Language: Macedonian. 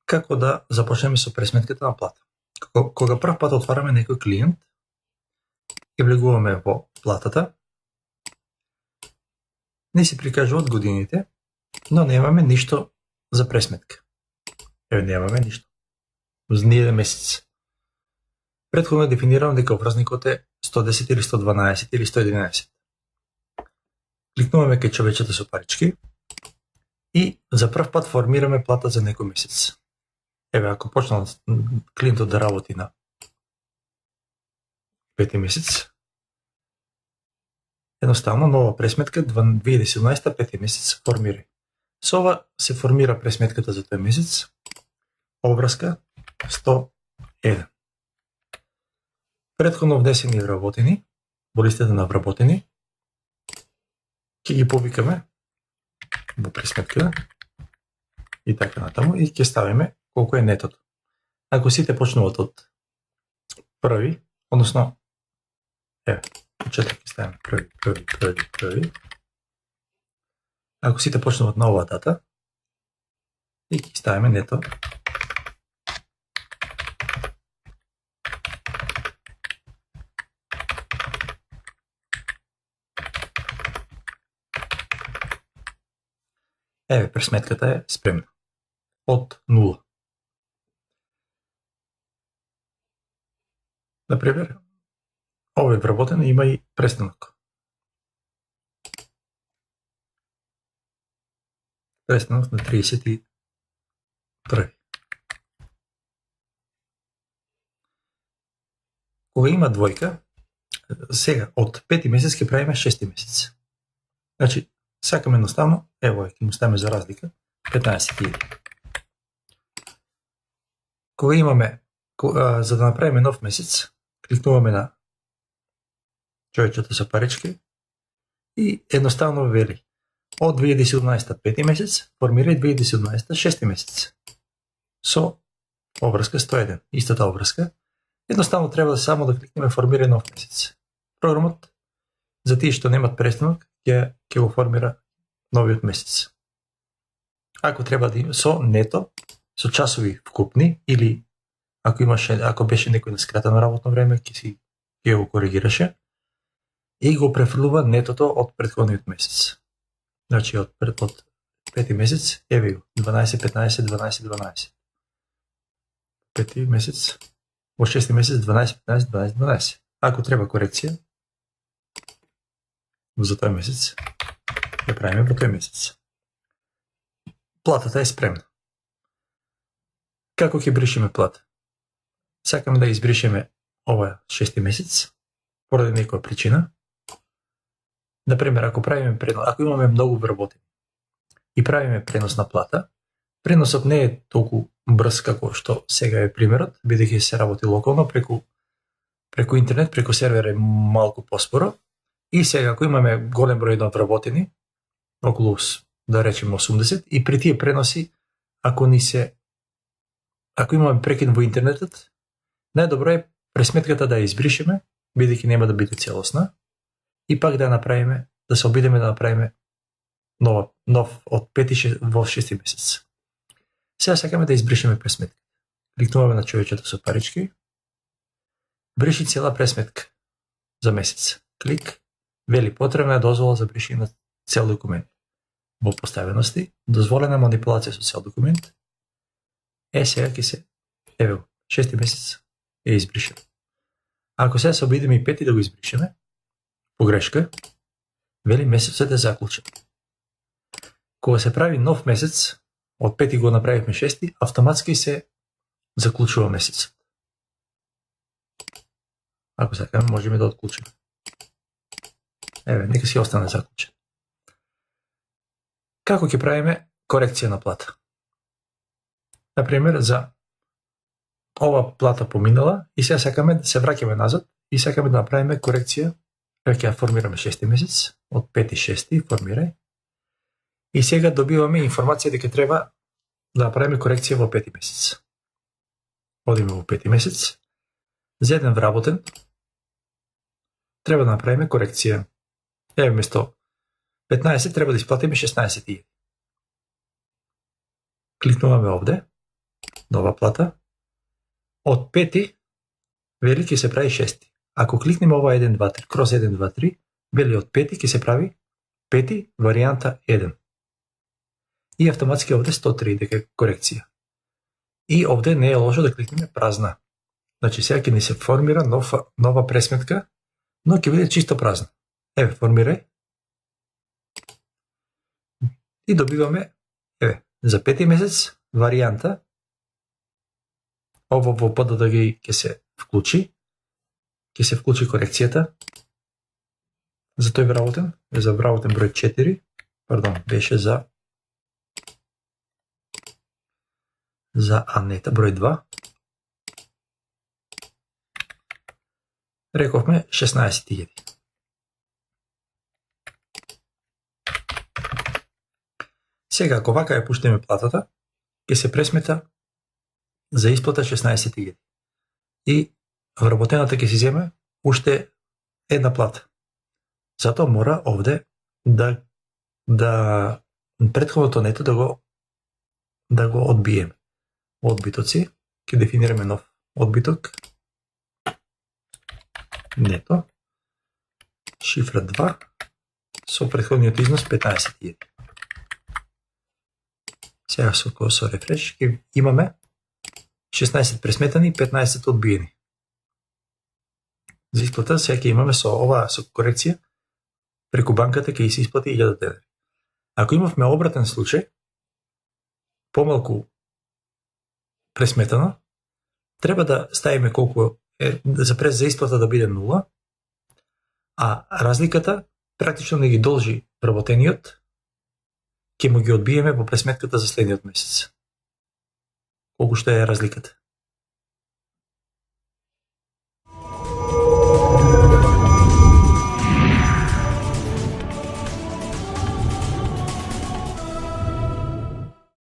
Како да започнеме со пресметката на плата. Кога прв пат отвараме некој клиент и влегуваме во платата, не се прикажуваат годините, но немаме ништо за пресметка. Немаме ништо. За ниеден месец. Претходно е дефинирано дека образникот е 110 или 112 или 111. Кликнуваме кај човечето со парички и за прв пат формираме плата за некој месец. Ако почнал клиентот да работи на 5 месец, едноставно нова пресметка 2017 5 месец формира. Со ова се формира пресметката за тој месец, обврска 101. Претходно внесени вработени, во листата на вработени, ќе ги повикаме во пресметката и така натаму и ќе ставиме колку е нетото. Ако сите почнуваат од први, односно почеток ќе ставиме први. Ако сите почнуваат на оваа дата, и ќе ставиме нето. Пресметката е спремна. Од 0. Например, овој вработен има и престанок. Престанок на 31. Кога има двојка, сега од 5 месец ќе правиме 6 месец. Значи, сакаме едноставно, ќе му ставиме за разлика 15.000. Кога имаме, за да направиме нов месец, кликнуваме на човечето со парички и едноставно вели од 2017 5 месец формирај 2017 6 месец со обврска 101. Истата обврска. Едноставно треба само да кликнеме формирај нов месец. Програмот за тие што немат престанок ќе го формира новиот месец. Ако треба да има со нето, со часови вкупни или ако беше некој на скратено работно време, ќе го коригираше и го префрлува нетото од претходниот месец. Значи од 5 месец, еве го, 12, 15, 12, 12. 5 месец, во 6 месец 12, 15, 12, 12. Ако треба корекција за тој месец, ја правиме во тој месец. Платата е спремна. Како ќе бришеме плата? Сакаме да избришеме ова 6 месец поради некоја причина. Например, ако имаме многу вработени и правиме пренос на плата, преносот не е толку брз како што сега е примерот, бидејќи се работи локално преку интернет, преку сервер е малку поспоро. И сега ако имаме голем број на вработени, околу да речеме 80, и при тие преноси ако имаме прекин во интернетот, најдобро е пресметката да ја избришеме, бидејќи нема да биде целосна, и пак да се обидеме да направиме нов од 5 во 6 месец. Сега сакаме да избришеме пресметка. Кликнуваме на човечето со парички, бриши цела пресметка за месец. Клик, вели потребна е дозвола за бришење на цел документ. Во поставености, дозволена манипулација со цел документ. Сега ќе се, 6 месец е избришен. Ако сега се обидеме и 5 да го избришеме, погрешка, вели месецот е заклучен. Кога се прави нов месец, од 5 го направивме 6, автоматски се заклучува месецот. Ако сакаме, можеме да отклучиме. Нека си остане заклучен. Како ќе правиме корекција на плата? Например, за ова плата поминала и сега сакаме да се враќаме назад и сакаме да направиме корекција. Ќе ја формираме 6 месец, од 5 и 6 формирај. И сега добиваме информација дека треба да направиме корекција во 5 месец. Одиме во 5 месец. За еден вработен треба да направиме корекција. Вместо 15 треба да исплатиме 16.000. Кликнуваме овде нова плата. Од 5 вели ќе се прави 6. Ако кликнеме ова 1, 2, 3, крос 1, 2, 3, вели од 5 ќе се прави 5 варијанта 1. И автоматски овде 103 дека е корекција. И овде не е лошо да кликнеме празна. Значи сега ќе ни се формира нова пресметка, но ќе биде чисто празна. Еве, формирај. И добиваме, еве, за 5 месец варијанта. Ово во ПДДГ ќе се вклучи. Ќе се вклучи корекцијата. За тој вработен, за вработен број 4, беше за Анета број 2. Рековме 16.000. Сега, ако вака ја пуштиме платата, ќе се пресмета за исплата 16.000. И вработената ќе си земе уште една плата. Затоа мора овде да претходното нето да го одбиеме. Одбитоци, ќе дефинираме нов одбиток. Нето. Шифра 2 со претходниот износ 15.000. Сега со рефреш ќе имаме 16 пресметани и 15 одбиени. За исплата сега ќе имаме со корекција преку банката ќе се исплати 1000 денари. Ако имавме обратен случај, помалку пресметано, треба да ставиме колку е за исплата да биде 0, а разликата практично не ги должи вработениот, ќе му ги одбиеме во пресметката за следниот месец. Колку што е разликата?